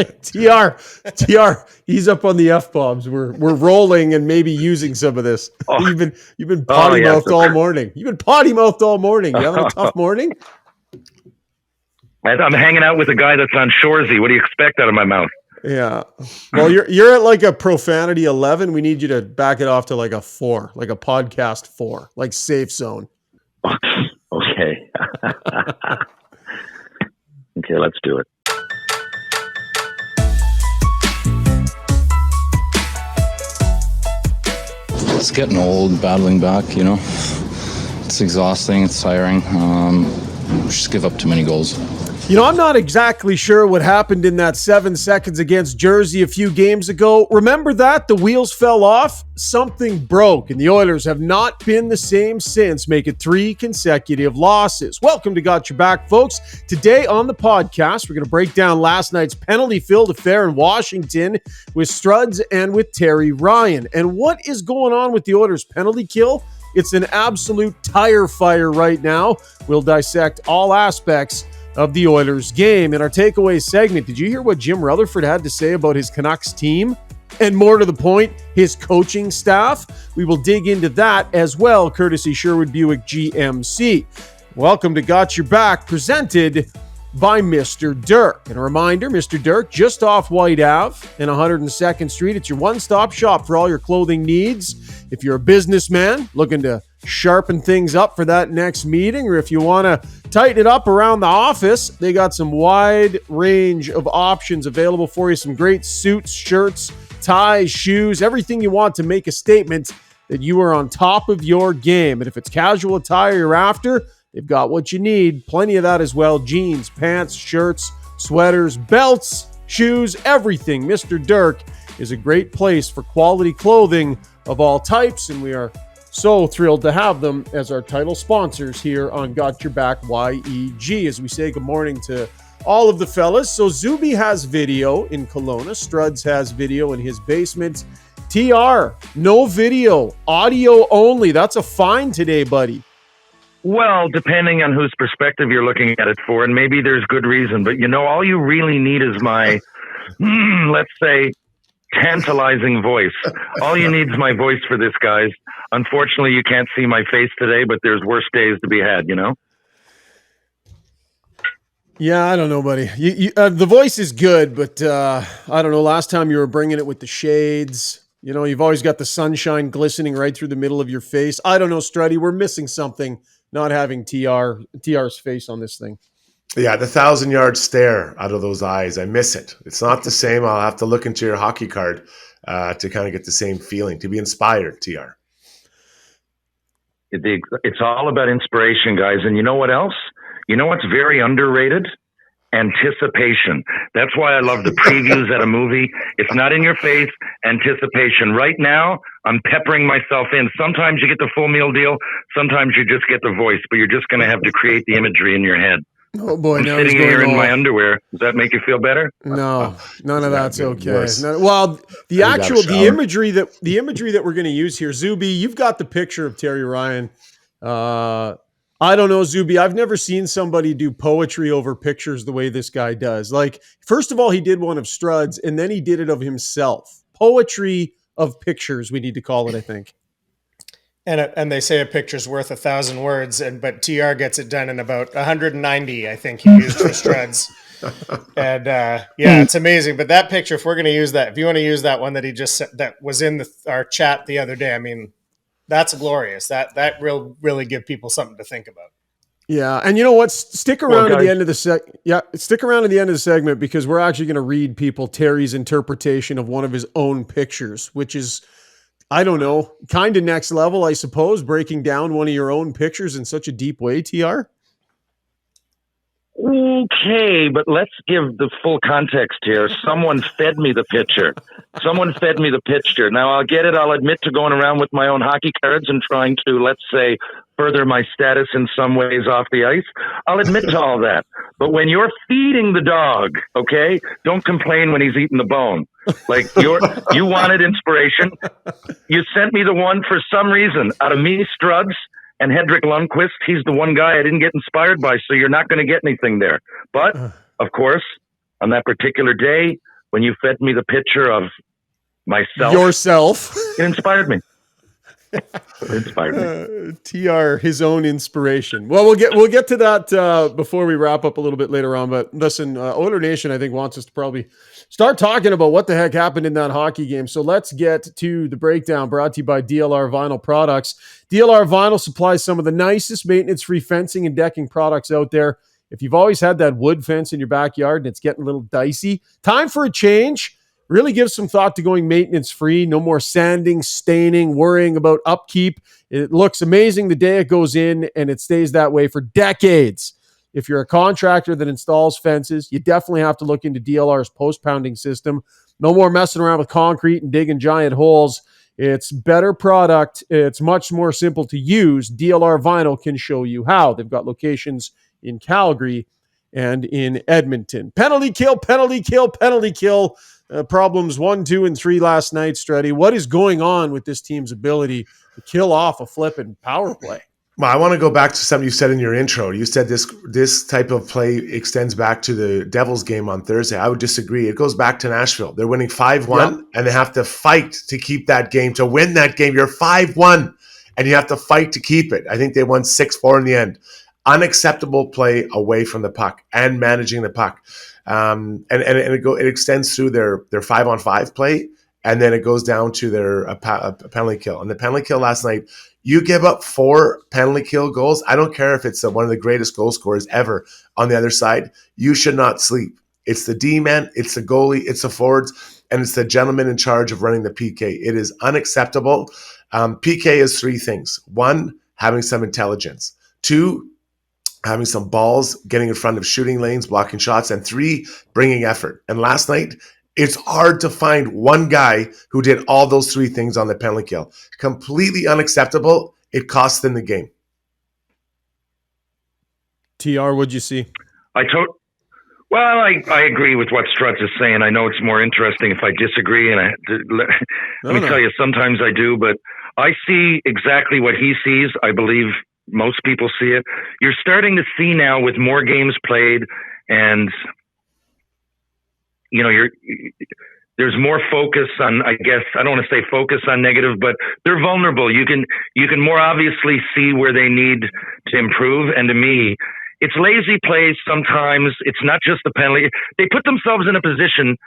TR, he's up on the F-bombs. We're rolling and maybe using some of this. Oh. You've been potty mouthed all morning. You've been potty mouthed all morning. You having a tough morning? I'm hanging out with a guy that's on Shoresy. What do you expect out of my mouth? Yeah. Well, you're at like a profanity 11. We need you to back it off to like a 4, like a podcast 4, like safe zone. Okay. Okay, let's do it. It's getting old, battling back, It's exhausting, it's tiring. We just give up too many goals. I'm not exactly sure what happened in that 7 seconds against Jersey a few games ago. Remember that? The wheels fell off? Something broke, and the Oilers have not been the same since, making 3 consecutive losses. Welcome to Got Your Back, folks. Today on the podcast, we're going to break down last night's penalty-filled affair in Washington with Struds and with Terry Ryan. And what is going on with the Oilers' penalty kill? It's an absolute tire fire right now. We'll dissect all aspects of the Oilers game. In our takeaway segment, did you hear what Jim Rutherford had to say about his Canucks team? And more to the point, his coaching staff? We will dig into that as well, courtesy Sherwood Buick GMC. Welcome to Got Your Back, presented by Mr. Dirk. And a reminder, Mr. Dirk, just off White Ave and 102nd Street. It's your one-stop shop for all your clothing needs. If you're a businessman looking to sharpen things up for that next meeting, or if you want to tighten it up around the office, they got some wide range of options available for you. Some great suits, shirts, ties, shoes, everything you want to make a statement that you are on top of your game. And if it's casual attire you're after, they've got what you need. Plenty of that as well. Jeans, pants, shirts, sweaters, belts, shoes, everything. Mr. Dirk is a great place for quality clothing of all types, and we are so thrilled to have them as our title sponsors here on Got Your Back YEG as we say good morning to all of the fellas. So Zuby has video in Kelowna. Struds has video in his basement. TR, no video, audio only. That's a fine today, buddy. Well, depending on whose perspective you're looking at it for, and maybe there's good reason, but all you really need is my, let's say, tantalizing voice. All you need is my voice for this, guys. Unfortunately, you can't see my face today, but there's worse days to be had, Yeah, I don't know, buddy. The voice is good, but I don't know. Last time you were bringing it with the shades. You've always got the sunshine glistening right through the middle of your face. I don't know, Struddy. We're missing something not having TR's face on this thing. Yeah, the 1,000-yard stare out of those eyes. I miss it. It's not the same. I'll have to look into your hockey card to kind of get the same feeling, to be inspired, TR. It's all about inspiration, guys. And you know what else? You know what's very underrated? Anticipation. That's why I love the previews at a movie. It's not in your face. Anticipation. Right now, I'm peppering myself in. Sometimes you get the full meal deal. Sometimes you just get the voice, but you're just going to have to create the imagery in your head. Oh boy! I'm sitting here in my underwear. Does that make you feel better? No, none of that's okay. Well, the imagery that we're going to use here, Zuby, you've got the picture of Terry Ryan. I don't know, Zuby. I've never seen somebody do poetry over pictures the way this guy does. Like, first of all, he did one of Struds, and then he did it of himself. Poetry of pictures, we need to call it, I think. And they say a picture's worth 1,000 words, but TR gets it done in about 190, I think he used for Struds. And yeah, it's amazing. But that picture, if we're going to use that, if you want to use that one that he just that was in our chat the other day, I mean, that's glorious. That really give people something to think about. Yeah, and you know what? Stick around at the end of the stick around at the end of the segment because we're actually going to read people Terry's interpretation of one of his own pictures, which is, I don't know, kind of next level, I suppose, breaking down one of your own pictures in such a deep way, TR. Okay, but let's give the full context here. Someone fed me the picture. Now, I'll get it. I'll admit to going around with my own hockey cards and trying to, let's say, further my status in some ways off the ice. I'll admit to all that. But when you're feeding the dog, okay, don't complain when he's eating the bone. Like, you wanted inspiration. You sent me the one for some reason. Out of me, Struds, and Hedrick Lundqvist, he's the one guy I didn't get inspired by, so you're not going to get anything there. But, of course, on that particular day, when you fed me the picture of myself, Yourself. it inspired me. It inspired me. TR, his own inspiration. Well, we'll get to that before we wrap up a little bit later on. But listen, Oiler Nation, I think, wants us to probably start talking about what the heck happened in that hockey game. So let's get to the breakdown, brought to you by DLR Vinyl Products. DLR Vinyl supplies some of the nicest maintenance-free fencing and decking products out there. If you've always had that wood fence in your backyard and it's getting a little dicey, time for a change. Really give some thought to going maintenance-free. No more sanding, staining, worrying about upkeep. It looks amazing the day it goes in, and it stays that way for decades. If you're a contractor that installs fences, you definitely have to look into DLR's post-pounding system. No more messing around with concrete and digging giant holes. It's better product. It's much more simple to use. DLR Vinyl can show you how. They've got locations in Calgary and in Edmonton. Penalty kill, penalty kill, penalty kill. Problems 1, 2, and 3 last night, Struddy. What is going on with this team's ability to kill off a flipping power play? Well, I want to go back to something you said in your intro. You said this type of play extends back to the Devils game on Thursday. I would disagree. It goes back to Nashville. They're winning 5-1, and they have to fight to keep that game, to win that game. You're 5-1, and you have to fight to keep it. I think they won 6-4 in the end. Unacceptable play away from the puck and managing the puck. And it extends through their 5-on-5 play, and then it goes down to their penalty kill. And the penalty kill last night, you give up 4 penalty kill goals. I don't care if it's one of the greatest goal scorers ever on the other side. You should not sleep. It's the D-man, it's the goalie, it's the forwards, and it's the gentleman in charge of running the PK. It is unacceptable. PK is 3 things. 1, having some intelligence. 2, having some balls, getting in front of shooting lanes, blocking shots, and 3, bringing effort. And last night, it's hard to find one guy who did all those 3 things on the penalty kill. Completely unacceptable. It cost them the game. TR, what'd you see? I agree with what Struts is saying. I know it's more interesting if I disagree, and let me tell you, sometimes I do, but I see exactly what he sees. I believe most people see it. You're starting to see now with more games played, and there's more focus on, I guess, I don't want to say focus on negative, but they're vulnerable. You can more obviously see where they need to improve. And to me, it's lazy plays sometimes. It's not just the penalty. They put themselves in a position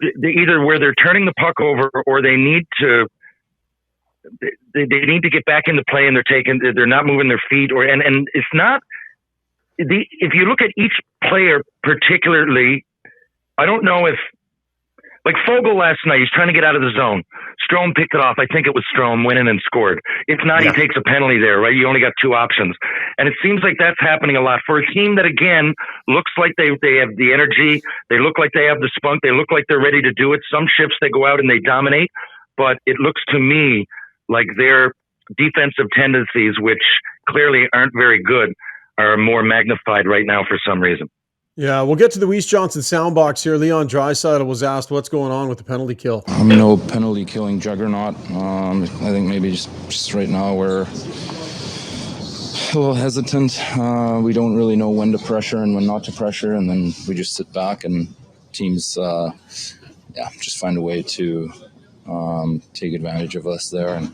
either where they're turning the puck over or they need to get back into play, and they're not moving their feet, and it's not if you look at each player particularly, I don't know if, like Fogle last night, he's trying to get out of the zone. Strome picked it off. I think it was Strome went in and scored. If not, he takes a penalty there, right? You only got 2 options. And it seems like that's happening a lot for a team that, again, looks like they have the energy. They look like they have the spunk. They look like they're ready to do it. Some shifts they go out and they dominate. But it looks to me like their defensive tendencies, which clearly aren't very good, are more magnified right now for some reason. Yeah, we'll get to the Weiss Johnson soundbox here. Leon Draisaitl was asked what's going on with the penalty kill. I'm no penalty killing juggernaut. I think maybe just right now we're a little hesitant. We don't really know when to pressure and when not to pressure, and then we just sit back and teams just find a way to take advantage of us there. And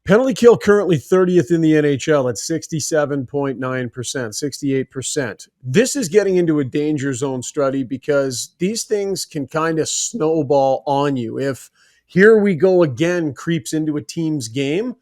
penalty kill currently 30th in the NHL at 67.9%, 68%. This is getting into a danger zone, Struddy, because these things can kind of snowball on you. If here we go again creeps into a team's game,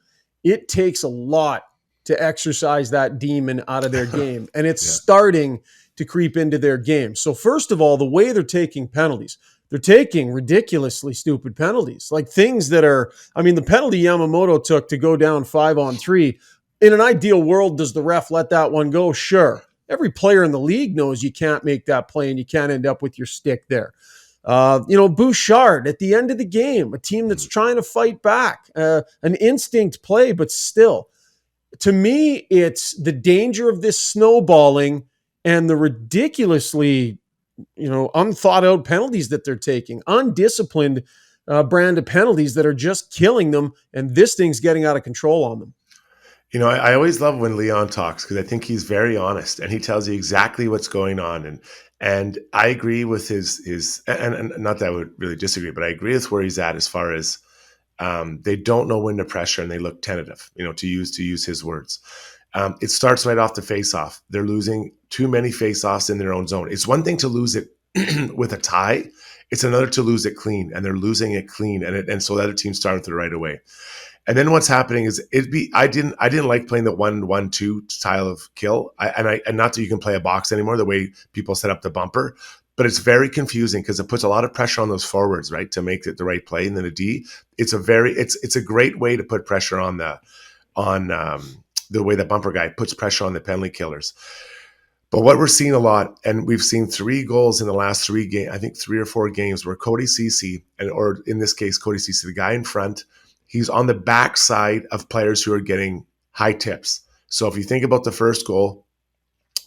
it takes a lot to exercise that demon out of their game. And it's starting to creep into their game. So first of all, the way they're taking penalties, they're taking ridiculously stupid penalties, like things that are, the penalty Yamamoto took to go down 5-on-3. In an ideal world, does the ref let that one go? Sure. Every player in the league knows you can't make that play and you can't end up with your stick there. Bouchard at the end of the game, a team that's trying to fight back, an instinct play, but still. To me, it's the danger of this snowballing and the ridiculously unthought out penalties that they're taking, undisciplined brand of penalties that are just killing them. And this thing's getting out of control on them. I always love when Leon talks because I think he's very honest and he tells you exactly what's going on. And I agree with his and not that I would really disagree, but I agree with where he's at as far as they don't know when to pressure and they look tentative, to use his words. It starts right off the face-off. They're losing too many face-offs in their own zone. It's one thing to lose it with a tie. It's another to lose it clean, and they're losing it clean, and so the other team started to right away. And then what's happening is I didn't like playing the 1-1-2 style of kill. And not that you can play a box anymore, the way people set up the bumper, but it's very confusing because it puts a lot of pressure on those forwards, right, to make it the right play. And then a D, it's a great way to put pressure on the way the bumper guy puts pressure on the penalty killers. But what we're seeing a lot, and we've seen 3 goals in the last 3 games, I think 3 or 4 games, where Cody Ceci, or in this case, Cody Ceci, the guy in front, he's on the backside of players who are getting high tips. So if you think about the first goal,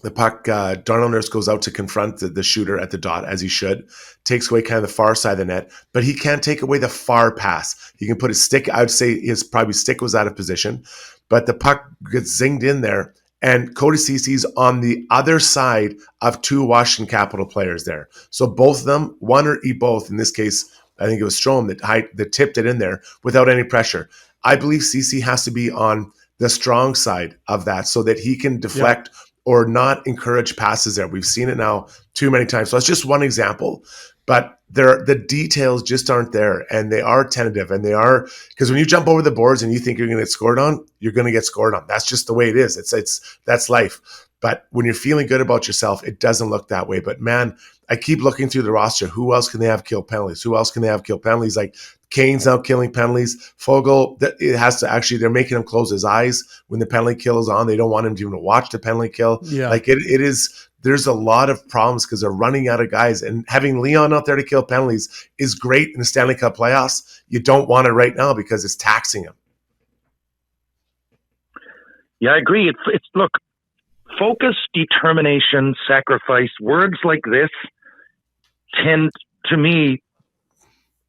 the puck, Darnell Nurse goes out to confront the shooter at the dot, as he should, takes away kind of the far side of the net, but he can't take away the far pass. He can put his stick, I would say his probably stick was out of position, but the puck gets zinged in there, and Cody Ceci's on the other side of 2 Washington Capital players there. So both of them, one or both, in this case, I think it was Strome that tipped it in there without any pressure. I believe Ceci has to be on the strong side of that so that he can deflect or not encourage passes there. We've seen it now too many times. So that's just one example, but the details just aren't there, and they are tentative, and they are, because when you jump over the boards and you think you're going to get scored on, you're going to get scored on. That's just the way it is. That's life. But when you're feeling good about yourself, it doesn't look that way. But man, I keep looking through the roster. Who else can they have kill penalties? Who else can they have kill penalties? Like Kane's now killing penalties. Fogel, it has to actually, they're making him close his eyes when the penalty kill is on. They don't want him to even watch the penalty kill. Yeah. Like it is, there's a lot of problems because they're running out of guys. And having Leon out there to kill penalties is great in the Stanley Cup playoffs. You don't want it right now because it's taxing him. Yeah, I agree. It's look, focus, determination, sacrifice, words like this tend, to me,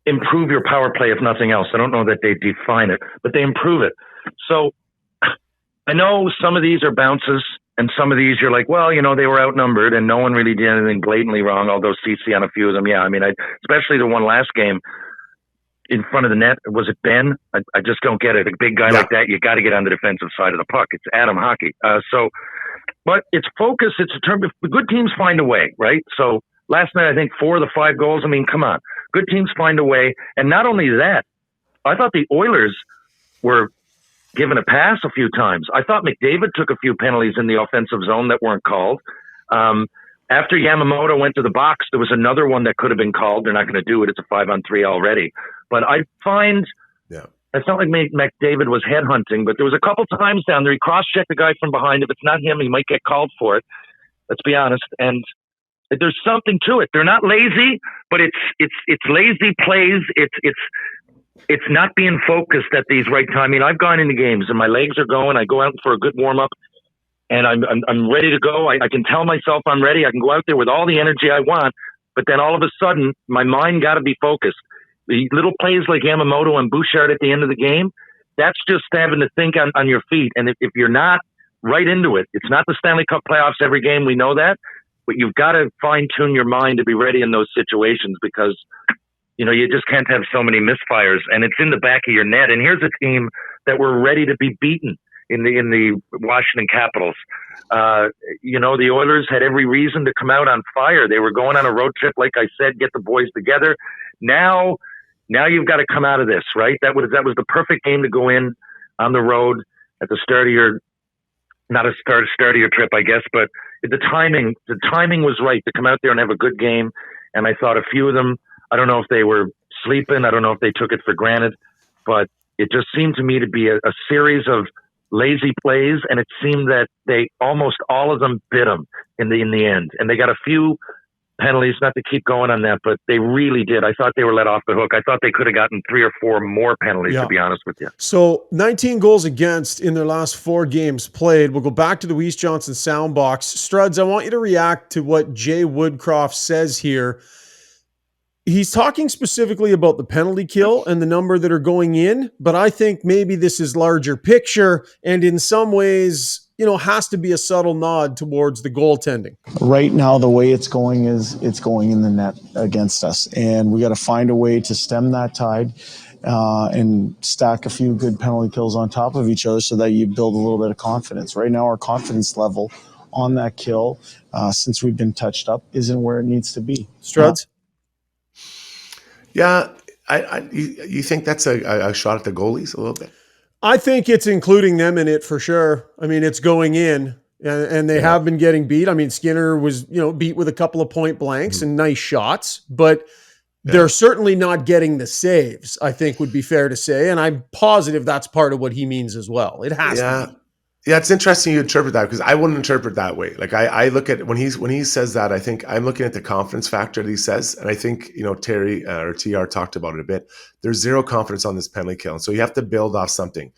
improve your power play, if nothing else. I don't know that they define it, but they improve it. So I know some of these are bounces, and some of these you're like, well, they were outnumbered and no one really did anything blatantly wrong, although CC on a few of them, yeah. I mean, especially the one last game in front of the net, was it Ben? I just don't get it. A big guy like that, you got to get on the defensive side of the puck. It's Adam hockey. But it's focus. It's a term. The good teams find a way, right? So last night, I think 4 of the 5 goals. I mean, come on. Good teams find a way. And not only that, I thought the Oilers were given a pass a few times. I thought McDavid took a few penalties in the offensive zone that weren't called. After Yamamoto went to the box, there was another one that could have been called. They're not going to do it. It's a 5-on-3 already. But I find it's not like McDavid was headhunting, but there was a couple times down there he cross-checked the guy from behind. If it's not him, he might get called for it. Let's be honest. And there's something to it. They're not lazy, but it's lazy plays. It's not being focused at these right times. I mean, I've gone into games and my legs are going. I go out for a good warm up, and I'm ready to go. I can tell myself I'm ready. I can go out there with all the energy I want, but then all of a sudden, my mind got to be focused. The little plays like Yamamoto and Bouchard at the end of the game, that's just having to think on your feet. And if you're not right into it, it's not the Stanley Cup playoffs every game. We know that. But you've got to fine-tune your mind to be ready in those situations because, you just can't have so many misfires. And it's in the back of your net. And here's a team that were ready to be beaten in the Washington Capitals. The Oilers had every reason to come out on fire. They were going on a road trip, like I said, get the boys together. Now you've got to come out of this, right? That was the perfect game to go in on the road at the start of your, not a start of your trip, I guess, but the timing was right to come out there and have a good game. And I thought a few of them, I don't know if they were sleeping, I don't know if they took it for granted, but it just seemed to me to be a series of lazy plays, and it seemed that they almost all of them bit them in the end. And they got a few penalties, not to keep going on that, but they really did. I thought they were let off the hook. I thought they could have gotten 3 or 4 more penalties, to be honest with you. So 19 goals against in their last 4 games played. We'll go back to the Weiss Johnson soundbox. Struds, I want you to react to what Jay Woodcroft says here. He's talking specifically about the penalty kill and the number that are going in, but I think maybe this is larger picture and in some ways, has to be a subtle nod towards the goaltending. Right now, the way it's going is it's going in the net against us, and we got to find a way to stem that tide and stack a few good penalty kills on top of each other so that you build a little bit of confidence. Right now, our confidence level on that kill, since we've been touched up, isn't where it needs to be. Struds? Yeah, you think that's a shot at the goalies a little bit? I think it's including them in it for sure. I mean, it's going in, and they have been getting beat. I mean, Skinner was, beat with a couple of point blanks and nice shots, but they're certainly not getting the saves, I think would be fair to say. And I'm positive that's part of what he means as well. It has to be. Yeah, it's interesting you interpret that because I wouldn't interpret that way. Like I look at when he says that, I think I'm looking at the confidence factor that he says, and I think Terry or TR talked about it a bit. There's zero confidence on this penalty kill, and so you have to build off something.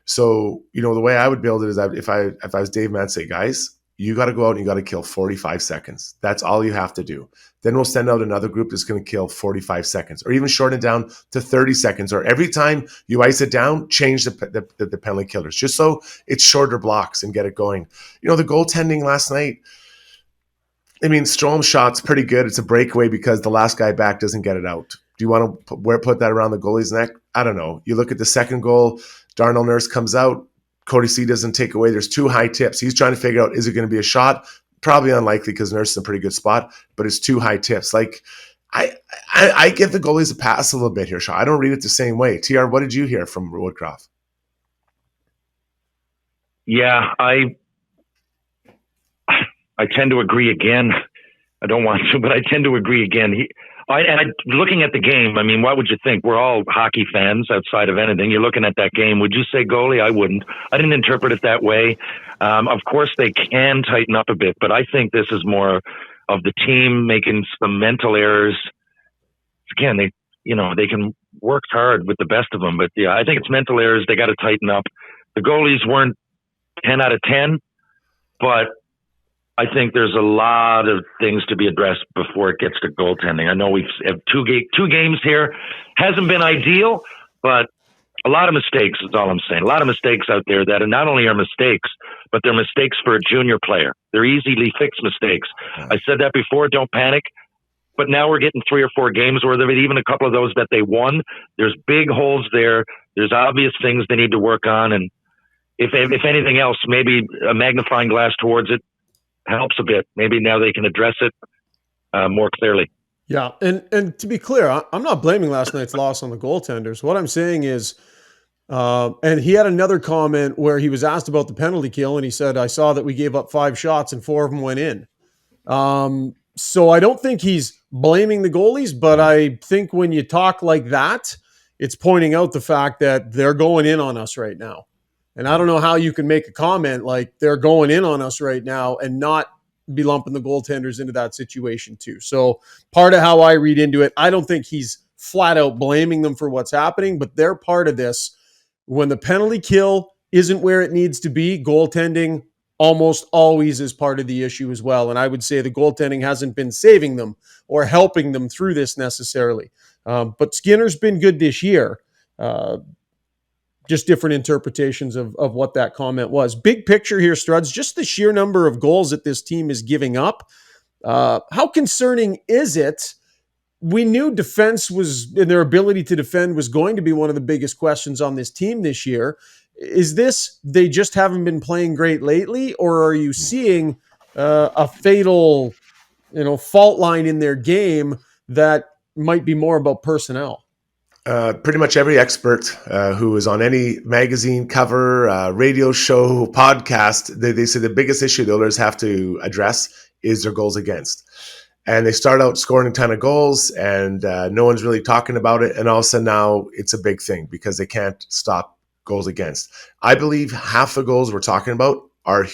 So the way I would build it is that if I was Dave Mann, say, guys, you got to go out and you got to kill 45 seconds. That's all you have to do. Then we'll send out another group that's going to kill 45 seconds or even shorten it down to 30 seconds. Or every time you ice it down, change the penalty killers just so it's shorter blocks and get it going. The goaltending last night, I mean, Strom's shot's pretty good. It's a breakaway because the last guy back doesn't get it out. Do you want to put that around the goalie's neck? I don't know. You look at the second goal, Darnell Nurse comes out. Cody C doesn't take away. There's two high tips. He's trying to figure out, is it going to be a shot? Probably unlikely because Nurse is in a pretty good spot, but it's two high tips. Like I give the goalies a pass a little bit here, Sean. I don't read it the same way. TR, what did you hear from Woodcroft? Yeah, I tend to agree again. I don't want to, but I tend to agree again. Looking at the game, I mean, what would you think? We're all hockey fans outside of anything. You're looking at that game. Would you say goalie? I wouldn't. I didn't interpret it that way. Of course, they can tighten up a bit, but I think this is more of the team making some mental errors. Again, they can work hard with the best of them, but yeah, I think it's mental errors. They got to tighten up. The goalies weren't 10 out of 10, but I think there's a lot of things to be addressed before it gets to goaltending. I know we've had two games here. Hasn't been ideal, but a lot of mistakes is all I'm saying. A lot of mistakes out there that are not only are mistakes, but they're mistakes for a junior player. They're easily fixed mistakes. I said that before, don't panic. But now we're getting 3 or 4 games worth of it, even a couple of those that they won. There's big holes there. There's obvious things they need to work on. And if anything else, maybe a magnifying glass towards it helps a bit. Maybe now they can address it more clearly. Yeah, and to be clear, I'm not blaming last night's loss on the goaltenders. What I'm saying is, and he had another comment where he was asked about the penalty kill, and he said, I saw that we gave up 5 shots and 4 of them went in. So I don't think he's blaming the goalies, but I think when you talk like that, it's pointing out the fact that they're going in on us right now. And I don't know how you can make a comment like they're going in on us right now and not be lumping the goaltenders into that situation too. So part of how I read into it, I don't think he's flat out blaming them for what's happening, but they're part of this. When the penalty kill isn't where it needs to be, goaltending almost always is part of the issue as well. And I would say the goaltending hasn't been saving them or helping them through this necessarily. But Skinner's been good this year. Just different interpretations of what that comment was. Big picture here, Struds, just the sheer number of goals that this team is giving up. How concerning is it? We knew defense was, and their ability to defend was going to be one of the biggest questions on this team this year. Is this, they just haven't been playing great lately, or are you seeing a fatal, fault line in their game that might be more about personnel? Pretty much every expert who is on any magazine cover, radio show, podcast, they say the biggest issue the Oilers have to address is their goals against. And they start out scoring a ton of goals and no one's really talking about it. And all of a sudden now it's a big thing because they can't stop goals against. I believe half the goals we're talking about are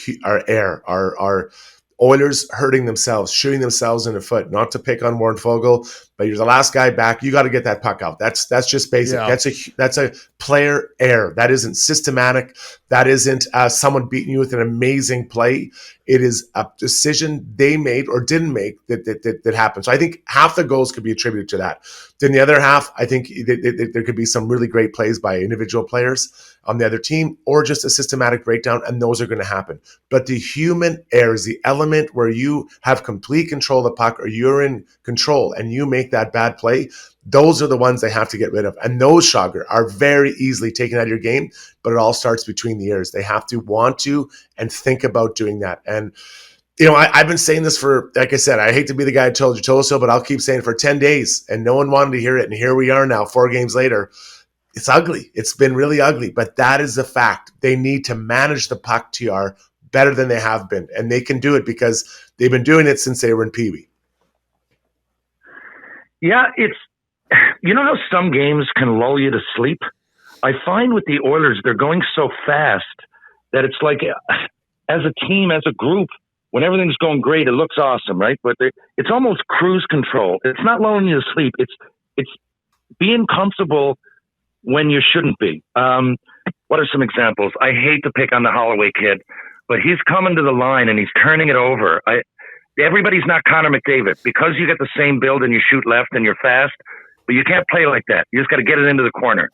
Oilers hurting themselves, shooting themselves in the foot. Not to pick on Warren Fogle, but you're the last guy back. You got to get that puck out. That's just basic. Yeah. That's a player error. That isn't systematic. That isn't someone beating you with an amazing play. It is a decision they made or didn't make that happened. So I think half the goals could be attributed to that. Then the other half, I think there could be some really great plays by individual players on the other team, or just a systematic breakdown, and those are going to happen. But the human errors, the element where you have complete control of the puck, or you're in control and you make that bad play, those are the ones they have to get rid of. And those, Shogger, are very easily taken out of your game, but it all starts between the ears. They have to want to and think about doing that. And I've been saying this for, like I said, I hate to be the guy who told you so, but I'll keep saying it for 10 days, and no one wanted to hear it. And here we are now, 4 games later. It's ugly. It's been really ugly, but that is the fact. They need to manage the puck, TR, better than they have been. And they can do it because they've been doing it since they were in Pee Wee. Yeah, how some games can lull you to sleep? I find with the Oilers, they're going so fast that it's like, as a team, as a group, when everything's going great, it looks awesome, right? But it's almost cruise control. It's not lulling you to sleep. It's being comfortable when you shouldn't be. What are some examples? I hate to pick on the Holloway kid, but he's coming to the line and he's turning it over. Everybody's not Connor McDavid because you get the same build and you shoot left and you're fast, but you can't play like that. You just got to get it into the corner.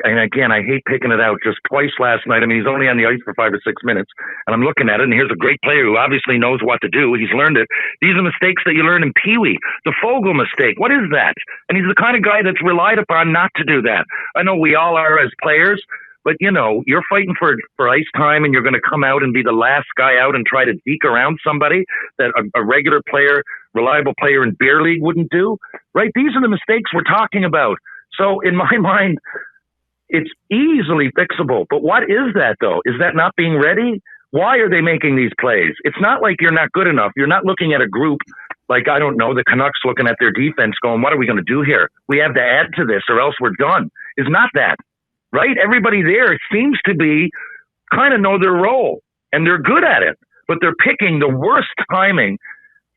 And again, I hate picking it out. Just twice last night. I mean, he's only on the ice for 5 or 6 minutes, and I'm looking at it, and here's a great player who obviously knows what to do. He's learned it. These are mistakes that you learn in Pee Wee. The Fogle mistake. What is that? And he's the kind of guy that's relied upon not to do that. I know we all are as players, but you're fighting for ice time, and you're going to come out and be the last guy out and try to deke around somebody that a regular player, reliable player in beer league wouldn't do, right? These are the mistakes we're talking about. So in my mind, it's easily fixable. But what is that, though? Is that not being ready? Why are they making these plays? It's not like you're not good enough. You're not looking at a group like, I don't know, the Canucks looking at their defense going, what are we going to do here? We have to add to this or else we're done. It's not that, right? Everybody there seems to be kind of know their role, and they're good at it. But they're picking the worst timing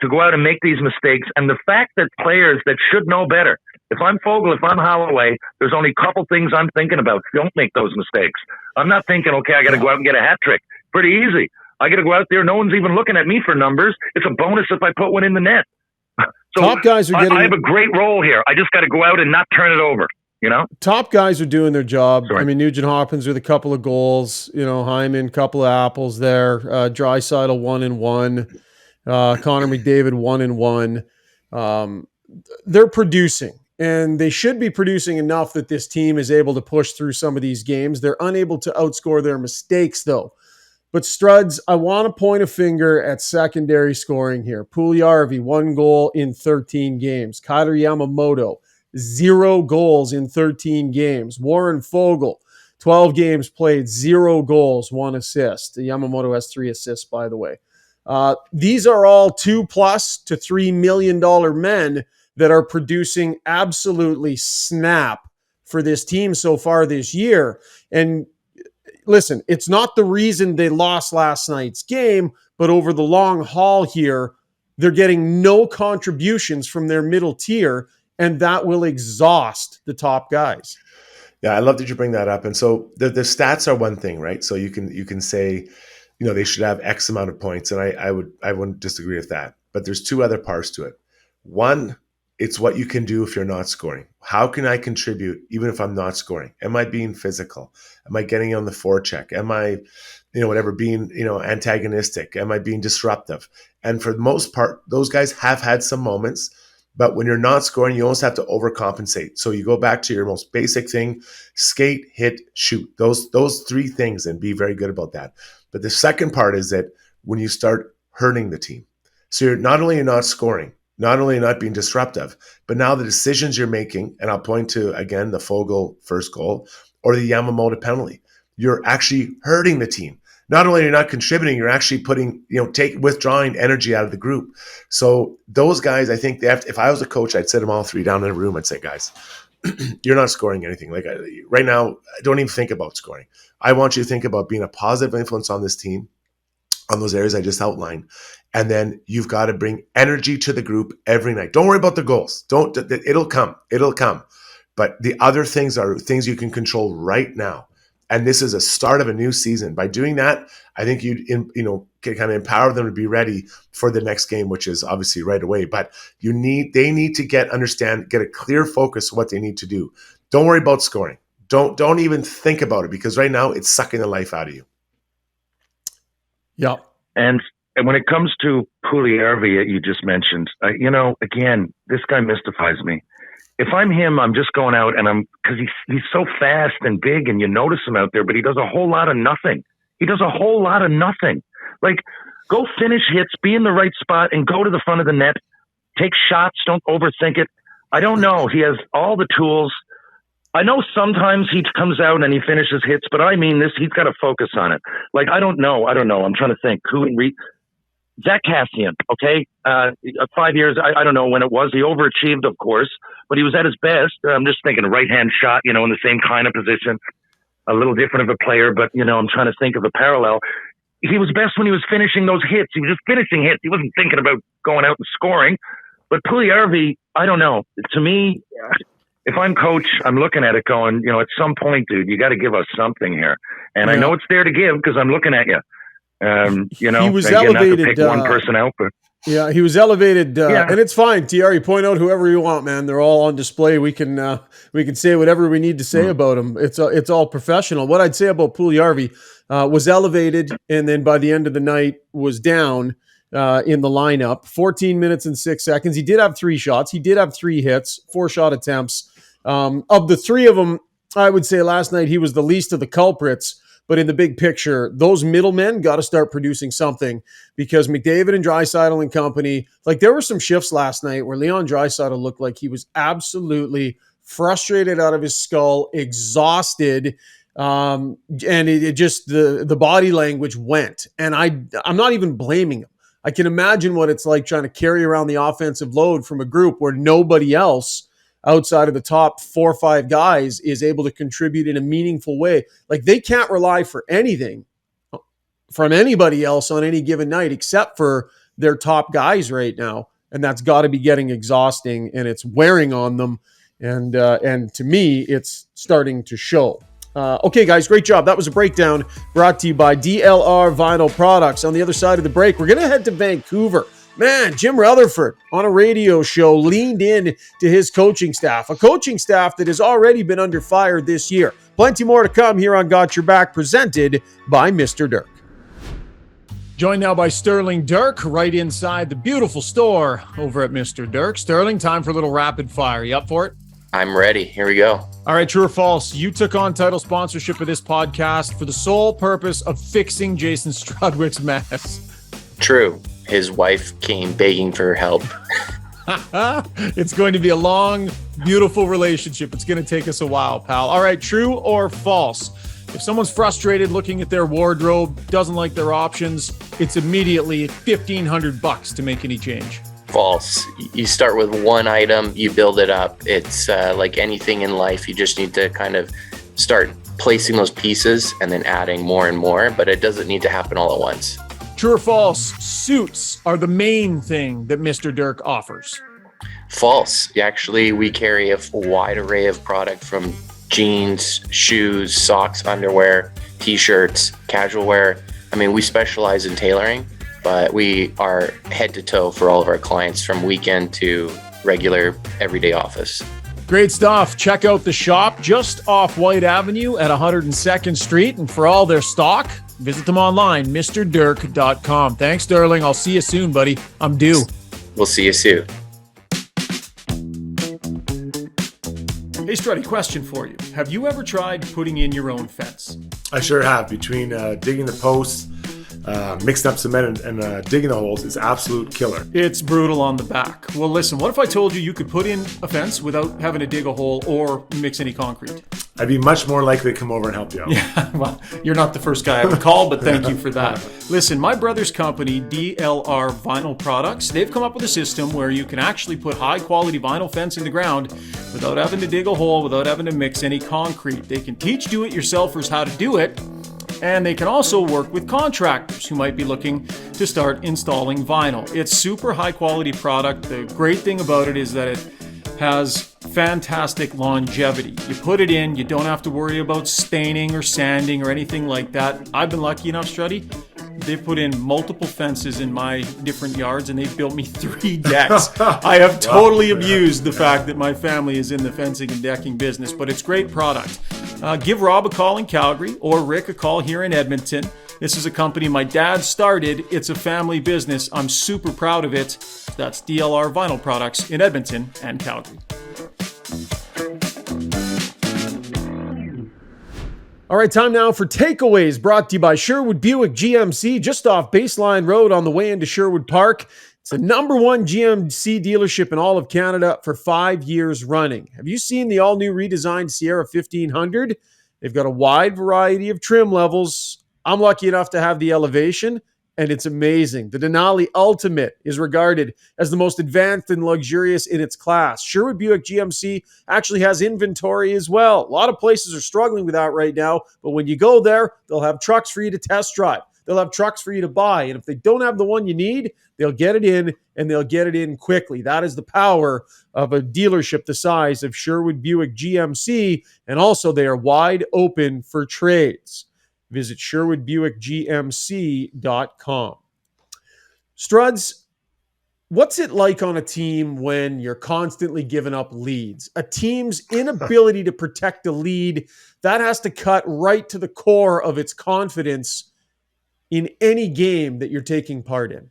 to go out and make these mistakes. And the fact that players that should know better, if I'm Fogle, if I'm Holloway, there's only a couple things I'm thinking about. Don't make those mistakes. I'm not thinking, okay, I got to go out and get a hat trick. Pretty easy. I got to go out there. No one's even looking at me for numbers. It's a bonus if I put one in the net. So top guys are getting. I have a great role here. I just got to go out and not turn it over. Top guys are doing their job. Sorry. I mean, Nugent Hopkins with a couple of goals. Hyman, couple of apples there. Draisaitl 1-1. Connor McDavid 1-1. They're producing. And they should be producing enough that this team is able to push through some of these games. They're unable to outscore their mistakes, though. But Struds, I want to point a finger at secondary scoring here. Puljujarvi, 1 goal in 13 games. Kailer Yamamoto, 0 goals in 13 games. Warren Fogle, 12 games played, 0 goals, 1 assist. Yamamoto has 3 assists, by the way. These are all $2+ to $3 million men that are producing absolutely snap for this team so far this year. And listen, it's not the reason they lost last night's game, but over the long haul here, they're getting no contributions from their middle tier, and that will exhaust the top guys. Yeah, I love that you bring that up. And so the stats are one thing, right? So you can say, they should have X amount of points, and I wouldn't disagree with that. But there's 2 other parts to it. One, it's what you can do if you're not scoring. How can I contribute even if I'm not scoring? Am I being physical? Am I getting on the forecheck? Am I, being, antagonistic? Am I being disruptive? And for the most part, those guys have had some moments, but when you're not scoring, you almost have to overcompensate. So you go back to your most basic thing: skate, hit, shoot. Those 3 things, and be very good about that. But the second part is that when you start hurting the team, so you're not not scoring, not only not being disruptive, but now the decisions you're making, and I'll point to, again, the Fogle first goal or the Yamamoto penalty, you're actually hurting the team. Not only are you not contributing, you're actually putting, withdrawing energy out of the group. So those guys, I think if I was a coach, I'd sit them all 3 down in a room. I'd say, guys, you're not scoring anything. Right now, don't even think about scoring. I want you to think about being a positive influence on this team, on those areas I just outlined, And then you've got to bring energy to the group every night. Don't worry about the goals. It'll come. It'll come. But the other things are things you can control right now. And this is a start of a new season. By doing that, I think you'd can kind of empower them to be ready for the next game, which is obviously right away. But they need to get a clear focus of what they need to do. Don't worry about scoring. Don't even think about it, because right now it's sucking the life out of you. Yeah. And when it comes to Puljujärvi, you just mentioned, again, this guy mystifies me. If I'm him, I'm just going out because he's so fast and big, and you notice him out there, but he does a whole lot of nothing. Like, go finish hits, be in the right spot, and go to the front of the net. Take shots. Don't overthink it. I don't know. He has all the tools. I know sometimes he comes out and he finishes hits, but I mean this. He's got to focus on it. Like, I don't know. I'm trying to think. Zach Cassian, okay? 5 years, I don't know when it was. He overachieved, of course, but he was at his best. I'm just thinking a right-hand shot, in the same kind of position. A little different of a player, but, I'm trying to think of a parallel. He was best when he was finishing those hits. He was just finishing hits. He wasn't thinking about going out and scoring. But Puljujärvi, I don't know. To me, if I'm coach, I'm looking at it going, at some point, dude, you got to give us something here. And I know it's there to give because I'm looking at you. He was elevated. Not to pick one person out, but yeah, he was elevated, and it's fine. TR, you point out whoever you want, man. They're all on display. We can say whatever we need to say about him. It's all professional. What I'd say about Puljujärvi was elevated, and then by the end of the night was down in the lineup. 14 minutes and 6 seconds. He did have 3 shots. He did have 3 hits, 4 shot attempts. Of the 3 of them, I would say last night he was the least of the culprits. But in the big picture, those middlemen got to start producing something, because McDavid and Draisaitl and company, like, there were some shifts last night where Leon Draisaitl looked like he was absolutely frustrated out of his skull, exhausted, and it just the body language went. And I'm not even blaming him. I can imagine what it's like trying to carry around the offensive load from a group where nobody else outside of the top 4 or 5 guys is able to contribute in a meaningful way. Like, they can't rely for anything from anybody else on any given night except for their top guys right now. And that's got to be getting exhausting, and it's wearing on them. And to me, it's starting to show. Okay, guys, great job. That was a breakdown brought to you by DLR Vinyl Products. On the other side of the break, we're going to head to Vancouver. Man, Jim Rutherford on a radio show leaned in to his coaching staff, a coaching staff that has already been under fire this year. Plenty more to come here on Got Your Back, presented by Mr. Dirk. Joined now by Sterling Dirk, right inside the beautiful store over at Mr. Dirk. Sterling, time for a little rapid fire. You up for it? I'm ready. Here we go. All right, true or false? You took on title sponsorship of this podcast for the sole purpose of fixing Jason Strudwick's mess. True. His wife came begging for help. It's going to be a long, beautiful relationship. It's going to take us a while, pal. All right, true or false? If someone's frustrated looking at their wardrobe, doesn't like their options, it's immediately $1,500 to make any change. False. You start with one item, you build it up. It's like anything in life. You just need to kind of start placing those pieces and then adding more and more, but it doesn't need to happen all at once. True or false? Suits are the main thing that Mr. Dirk offers. False. Actually, we carry a wide array of product from jeans, shoes, socks, underwear, t-shirts, casual wear. I mean, we specialize in tailoring, but we are head to toe for all of our clients, from weekend to regular everyday office. Great stuff. Check out the shop just off White Avenue at 102nd Street. And for all their stock, visit them online, MrDirk.com. Thanks, Sterling. I'll see you soon, buddy. I'm due. We'll see you soon. Hey, Struddy, question for you. Have you ever tried putting in your own fence? I sure have. Between digging the posts, mixing up cement and digging the holes, is absolute killer. It's brutal on the back. Well, listen, what if I told you you could put in a fence without having to dig a hole or mix any concrete? I'd be much more likely to come over and help you out. Yeah, well, you're not the first guy I would call, but thank you for that. Listen, my brother's company, DLR Vinyl Products, they've come up with a system where you can actually put high-quality vinyl fence in the ground without having to dig a hole, without having to mix any concrete. They can teach do-it-yourselfers how to do it, and they can also work with contractors who might be looking to start installing vinyl. It's super high quality product. The great thing about it is that it has fantastic longevity. You put it in, you don't have to worry about staining or sanding or anything like that. I've been lucky enough, Struddy. They've put in multiple fences in my different yards and they've built me 3 decks. I have totally abused the fact that my family is in the fencing and decking business, but it's great product. Give Rob a call in Calgary or Rick a call here in Edmonton. This is a company my dad started. It's a family business. I'm super proud of it. That's DLR Vinyl Products in Edmonton and Calgary. All right, time now for takeaways, brought to you by Sherwood Buick GMC, just off Baseline Road on the way into Sherwood Park. It's the #1 GMC dealership in all of Canada for 5 years running. Have you seen the all-new redesigned Sierra 1500? They've got a wide variety of trim levels. I'm lucky enough to have the Elevation, and it's amazing. The Denali Ultimate is regarded as the most advanced and luxurious in its class. Sherwood Buick GMC actually has inventory as well. A lot of places are struggling with that right now, but when you go there, they'll have trucks for you to test drive. They'll have trucks for you to buy, and if they don't have the one you need, they'll get it in, and they'll get it in quickly. That is the power of a dealership the size of Sherwood Buick GMC, and also they are wide open for trades. Visit SherwoodBuickGMC.com. Struds, what's it like on a team when you're constantly giving up leads? A team's inability to protect a lead, that has to cut right to the core of its confidence in any game that you're taking part in.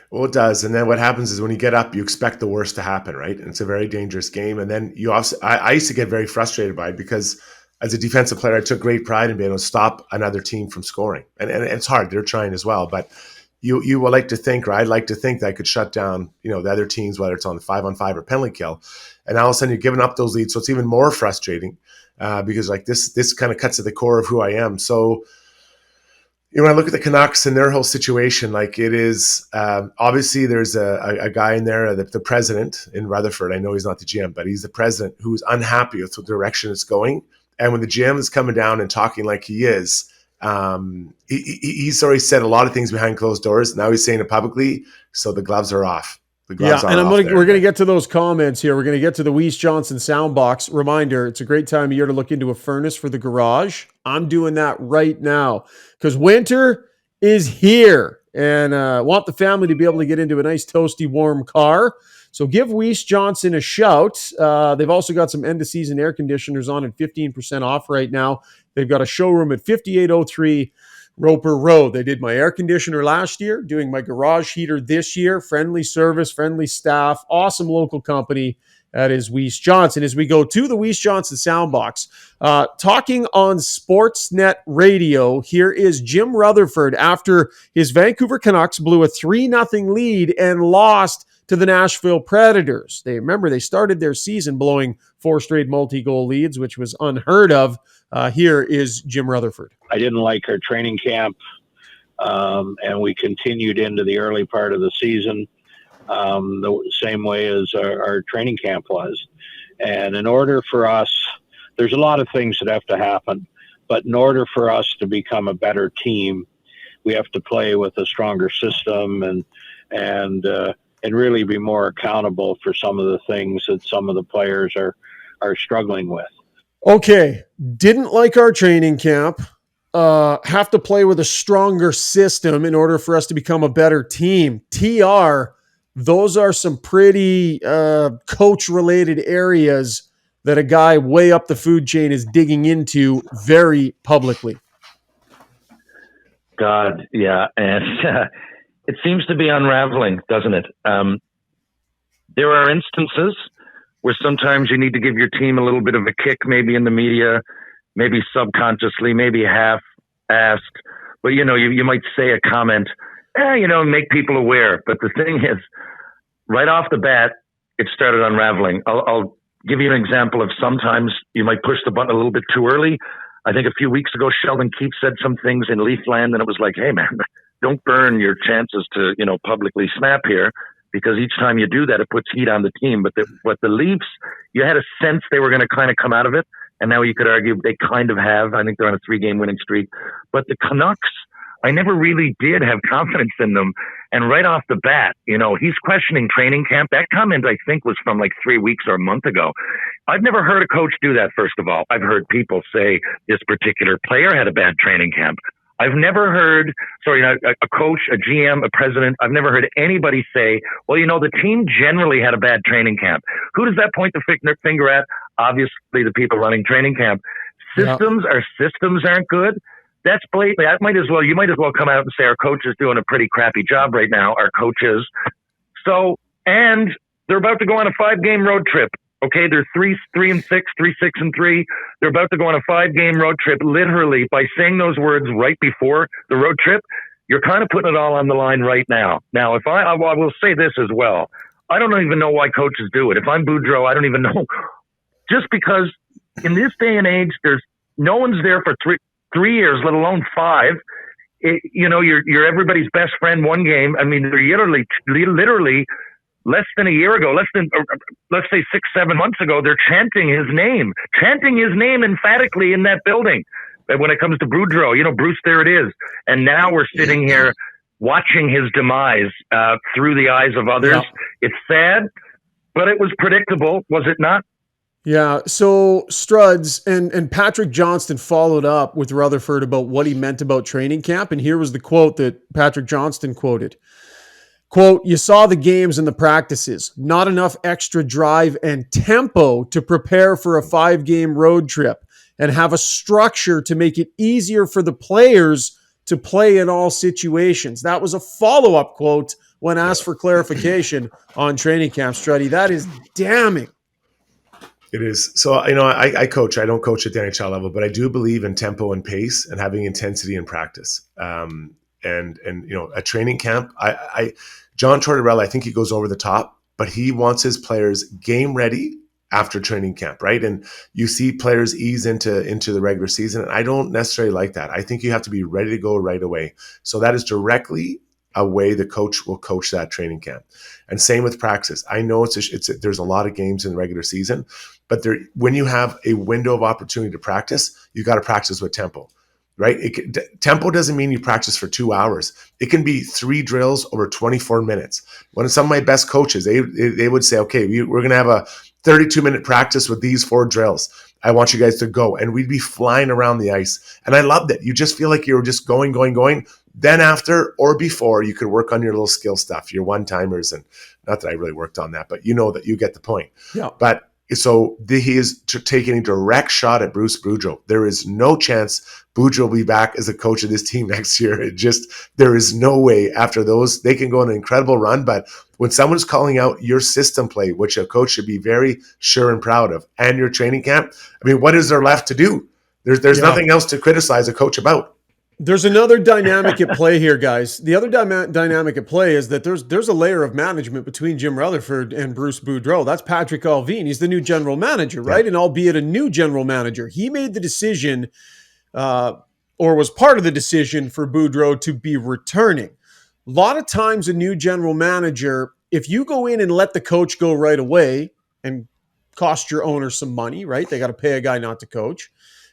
Well, it does. And then what happens is when you get up, you expect the worst to happen, right? And it's a very dangerous game. And then you also, I used to get very frustrated by it because as a defensive player, I took great pride in being able to stop another team from scoring. And it's hard. They're trying as well. But you will like to think, or I'd like to think that I could shut down, the other teams, whether it's on the 5-on-5 or penalty kill. And all of a sudden you're giving up those leads. So it's even more frustrating because like this kind of cuts to the core of who I am. So, when I look at the Canucks and their whole situation, like it is, obviously there's a guy in there, the president in Rutherford. I know he's not the GM, but he's the president who's unhappy with the direction it's going. And when the GM is coming down and talking like he is, he's already said a lot of things behind closed doors. Now he's saying it publicly. So the gloves are off. Yeah, and we're going to get to those comments here. We're going to get to the Weiss Johnson soundbox. Reminder, it's a great time of year to look into a furnace for the garage. I'm doing that right now because winter is here and want the family to be able to get into a nice, toasty, warm car. So give Weiss Johnson a shout. They've also got some end-of-season air conditioners on at 15% off right now. They've got a showroom at 5803 Roper Road. They did my air conditioner last year, doing my garage heater this year. Friendly service, friendly staff, awesome local company. That is Weiss Johnson. As we go to the Weiss Johnson soundbox, talking on Sportsnet Radio, here is Jim Rutherford after his Vancouver Canucks blew a 3-0 lead and lost to the Nashville Predators. They started their season blowing 4 straight multi-goal leads, which was unheard of. Here is Jim Rutherford. I didn't like our training camp, and we continued into the early part of the season the same way as our training camp was. And in order for us, there's a lot of things that have to happen, but in order for us to become a better team, we have to play with a stronger system and really be more accountable for some of the things that some of the players are struggling with. Okay, didn't like our training camp. Have to play with a stronger system in order for us to become a better team. TR, those are some pretty coach-related areas that a guy way up the food chain is digging into very publicly. God, yeah, and it seems to be unraveling, doesn't it? There are instances where sometimes you need to give your team a little bit of a kick, maybe in the media, maybe subconsciously, maybe half-assed. But, you might say a comment, make people aware. But the thing is, right off the bat, it started unraveling. I'll give you an example of sometimes you might push the button a little bit too early. I think a few weeks ago, Sheldon Keefe said some things in Leafland, and it was like, hey, man, don't burn your chances to, publicly snap here. Because each time you do that, it puts heat on the team. But the Leafs, you had a sense they were going to kind of come out of it. And now you could argue they kind of have. I think they're on a 3-game winning streak. But the Canucks, I never really did have confidence in them. And right off the bat, he's questioning training camp. That comment, I think, was from like 3 weeks or a month ago. I've never heard a coach do that, first of all. I've heard people say this particular player had a bad training camp. I've never heard, a coach, a GM, a president, I've never heard anybody say, well, the team generally had a bad training camp. Who does that point the finger at? Obviously, the people running training camp. Our systems aren't good. That's blatant. You might as well come out and say our coach is doing a pretty crappy job right now, our coaches. And they're about to go on a 5-game road trip. Okay, they're 3-6, 3-6-3. They're about to go on a 5-game road trip. Literally, by saying those words right before the road trip, you're kind of putting it all on the line right now. Now, if I will say this as well. I don't even know why coaches do it. If I'm Boudreau, I don't even know. Just because in this day and age, no one's there for 3 years, let alone 5. You're everybody's best friend one game. I mean, they're literally less than a year ago, let's say 6-7 months ago, they're chanting his name emphatically in that building. But when it comes to Boudreau, Bruce, there it is. And now we're sitting here watching his demise through the eyes of others. Yeah. It's sad, but it was predictable, was it not? Yeah, so Struds and Patrick Johnston followed up with Rutherford about what he meant about training camp, and here was the quote that Patrick Johnston quoted. Quote, you saw the games and the practices, not enough extra drive and tempo to prepare for a 5-game road trip and have a structure to make it easier for the players to play in all situations. That was a follow-up quote when asked for clarification on training camp, Struddy. That is damning. It is. So, I coach. I don't coach at the NHL level, but I do believe in tempo and pace and having intensity in practice. And a training camp, John Tortorella, I think he goes over the top, but he wants his players game ready after training camp, right? And you see players ease into the regular season. And I don't necessarily like that. I think you have to be ready to go right away. So that is directly a way the coach will coach that training camp. And same with practice. I know there's a lot of games in the regular season, but when you have a window of opportunity to practice, you got to practice with tempo. Right? Tempo doesn't mean you practice for 2 hours. It can be 3 drills over 24 minutes. When some of my best coaches, they would say, okay, we're going to have a 32-minute practice with these 4 drills. I want you guys to go. And we'd be flying around the ice. And I loved it. You just feel like you were just going. Then after or before, you could work on your little skill stuff, your one-timers. And not that I really worked on that, but that you get the point. Yeah. But so he is taking a direct shot at Bruce Boudreau. There is no chance Boudreau will be back as a coach of this team next year. There is no way after those. They can go on an incredible run, but when someone's calling out your system play, which a coach should be very sure and proud of, and your training camp, I mean, what is there left to do? There's nothing else to criticize a coach about. There's another dynamic at play here, guys. The other dynamic at play is that there's a layer of management between Jim Rutherford and Bruce Boudreau. That's Patrick Allvin. He's the new general manager, right? Yeah. And albeit a new general manager, he made the decision or was part of the decision for Boudreau to be returning. A lot of times a new general manager, if you go in and let the coach go right away and cost your owner some money, right? They got to pay a guy not to coach.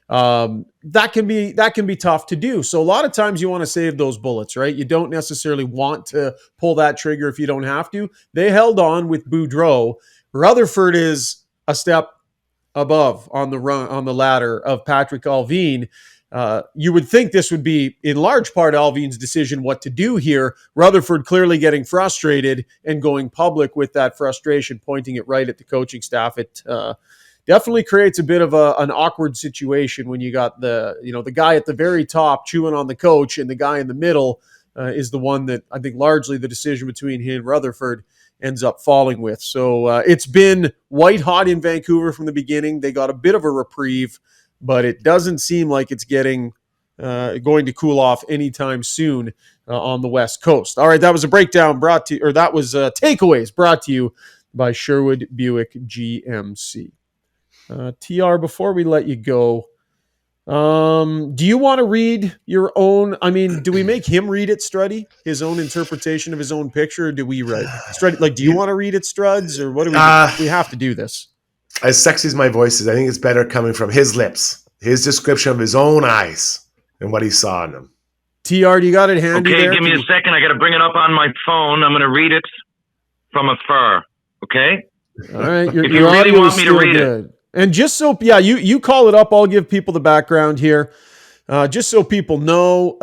That can be tough to do. So a lot of times you want to save those bullets, right? You don't necessarily want to pull that trigger if you don't have to. They held on with Boudreau. Rutherford is a step above on the ladder of Patrick Allvin. You would think this would be in large part Allvin's decision what to do here. Rutherford clearly getting frustrated and going public with that frustration, pointing it right at the coaching staff. It definitely creates a bit of an awkward situation when you got the guy at the very top chewing on the coach, and the guy in the middle is the one that I think largely the decision between he and Rutherford ends up falling with. So it's been white hot in Vancouver from the beginning. They got a bit of a reprieve, but it doesn't seem like it's going to cool off anytime soon on the West Coast. All right, that was a breakdown takeaways brought to you by Sherwood Buick GMC. TR, before we let you go, do you want to read your own? I mean, do we make him read it, Struddy? His own interpretation of his own picture, or do we write? Struddy, do you want to read it, Struds, or what do we do? We have to do this. As sexy as my voice is, I think it's better coming from his lips, his description of his own eyes and what he saw in them. TR, do you got it handy Okay, there? give me a second. I got to bring it up on my phone. I'm going to read it from afar. Okay? All right. If you really audio want is me to still read good. And just so, you call it up. I'll give people the background here. Just so people know,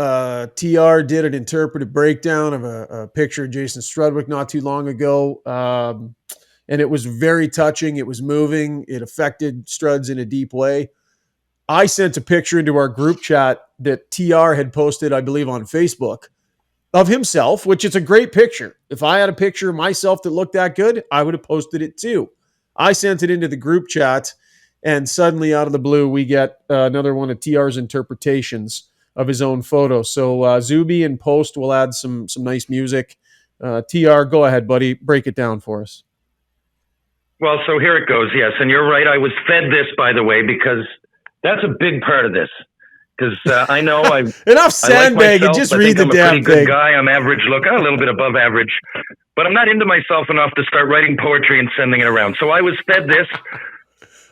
TR did an interpretive breakdown of a picture of Jason Strudwick not too long ago. And it was very touching. It was moving. It affected Struds in a deep way. I sent a picture into our group chat that TR had posted, I believe, on Facebook of himself, which is a great picture. If I had a picture of myself that looked that good, I would have posted it too. I sent it into the group chat, and suddenly out of the blue, we get another one of TR's interpretations of his own photo. So Zuby and Post will add some nice music. TR, go ahead, buddy. Break it down for us. Well, so here it goes. Yes, and you're right. I was fed this, by the way, because that's a big part of this. Because I know enough sandbagging. Just read the damn thing. I'm a pretty good guy. I'm average look, a little bit above average, but I'm not into myself enough to start writing poetry and sending it around. So I was fed this.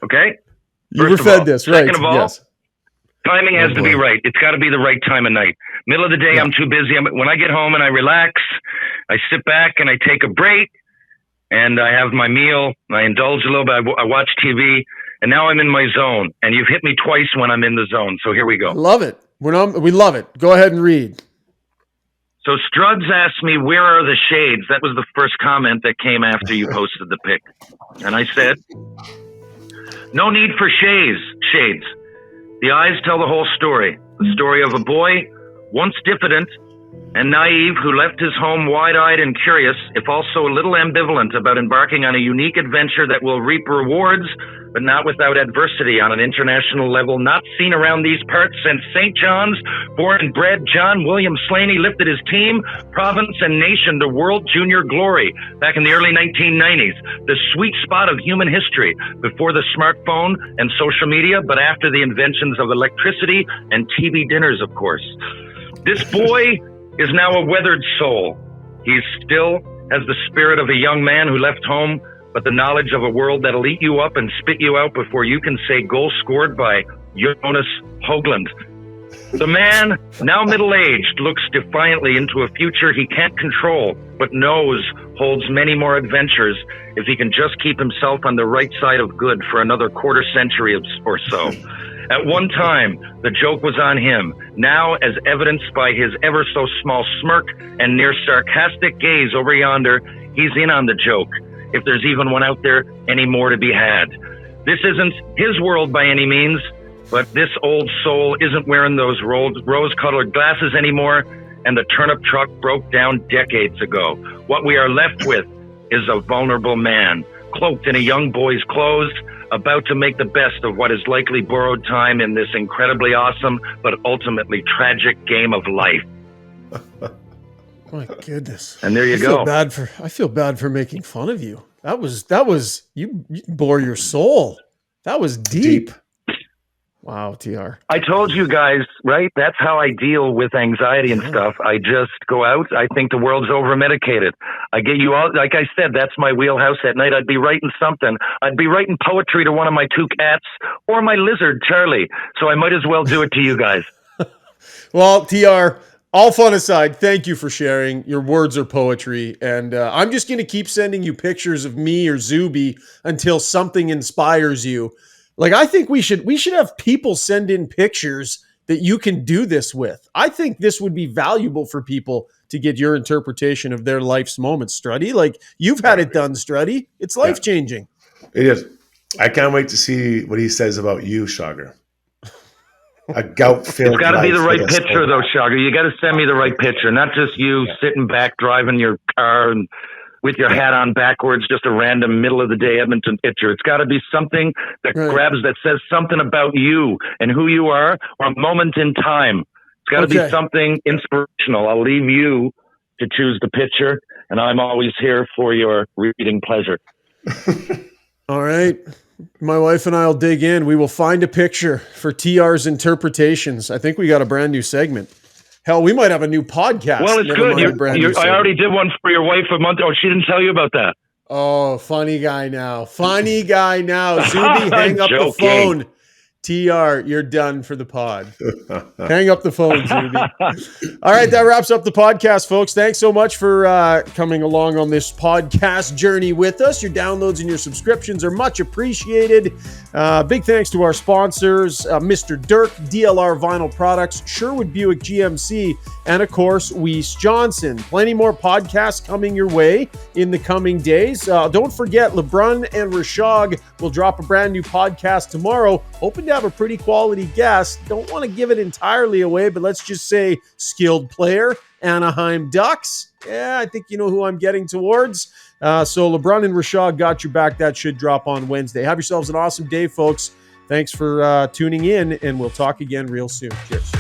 Okay. You were fed this, right? Second of all, yes. Timing has to be right. It's got to be the right time of night. Middle of the day, I'm too busy. When I get home and I relax, I sit back and I take a break, and I have my meal. I indulge a little bit. I watch TV. And now I'm in my zone, and you've hit me twice when I'm in the zone. So here we go. I love it. We love it. Go ahead and read. So Struds asked me, where are the shades? That was the first comment that came after you posted the pic. And I said, no need for shades. The eyes tell the whole story. The story of a boy, once diffident and naive, who left his home wide-eyed and curious, if also a little ambivalent about embarking on a unique adventure that will reap rewards, but not without adversity on an international level not seen around these parts since St. John's, born and bred John William Slaney, lifted his team, province, and nation to world junior glory back in the early 1990s, the sweet spot of human history, before the smartphone and social media, but after the inventions of electricity and TV dinners, of course. This boy is now a weathered soul. He still has the spirit of a young man who left home, but the knowledge of a world that'll eat you up and spit you out before you can say goal scored by Jonas Höglund. The man, now middle-aged, looks defiantly into a future he can't control, but knows holds many more adventures if he can just keep himself on the right side of good for another quarter century or so. At one time, the joke was on him. Now, as evidenced by his ever-so-small smirk and near-sarcastic gaze over yonder, he's in on the joke, if there's even one out there anymore to be had. This isn't his world by any means, but this old soul isn't wearing those rose-colored glasses anymore, and the turnip truck broke down decades ago. What we are left with is a vulnerable man, cloaked in a young boy's clothes, about to make the best of what is likely borrowed time in this incredibly awesome but ultimately tragic game of life. My goodness. And there you go. I feel bad for making fun of you. That was you bore your soul. That was deep. Wow, TR. I told you guys, right? That's how I deal with anxiety and stuff. I just go out. I think the world's over-medicated. I get you all, like I said, that's my wheelhouse at night. I'd be writing something. I'd be writing poetry to one of my two cats or my lizard, Charlie. So I might as well do it to you guys. Well, TR, all fun aside, thank you for sharing. Your words are poetry. And I'm just going to keep sending you pictures of me or Zuby until something inspires you. Like, I think we should have people send in pictures that you can do this with. I think this would be valuable for people to get your interpretation of their life's moments, Struddy. Like, you've had it done, Struddy. It's life-changing. It is. I can't wait to see what he says about you, Shogger. A gout-filled It's got to be the right life picture, though, Shogger. You got to send me the right picture, not just you sitting back driving your car and with your hat on backwards, just a random middle-of-the-day Edmonton picture. It's got to be something that grabs, that says something about you and who you are, or a moment in time. It's got to be something inspirational. I'll leave you to choose the picture, and I'm always here for your reading pleasure. All right. My wife and I will dig in. We will find a picture for TR's interpretations. I think we got a brand new segment. Hell, we might have a new podcast. Well, it's good. I already did one for your wife a month. Oh, she didn't tell you about that. Oh, funny guy now. Funny guy now. Zuby, hang up the phone. TR, you're done for the pod. Hang up the phone, Zuby. All right, that wraps up the podcast, folks. Thanks so much for coming along on this podcast journey with us. Your downloads and your subscriptions are much appreciated. Big thanks to our sponsors, Mr. Dirk, DLR Vinyl Products, Sherwood Buick GMC, and of course, Weiss Johnson. Plenty more podcasts coming your way in the coming days. Don't forget, LeBrun and Rishaug will drop a brand new podcast tomorrow. Hoping to have a pretty quality guest. Don't want to give it entirely away, but let's just say skilled player, Anaheim Ducks. Yeah, I think you know who I'm getting towards. So LeBrun and Rishaug got your back. That should drop on Wednesday. Have yourselves an awesome day, folks. Thanks for tuning in, and we'll talk again real soon. Cheers.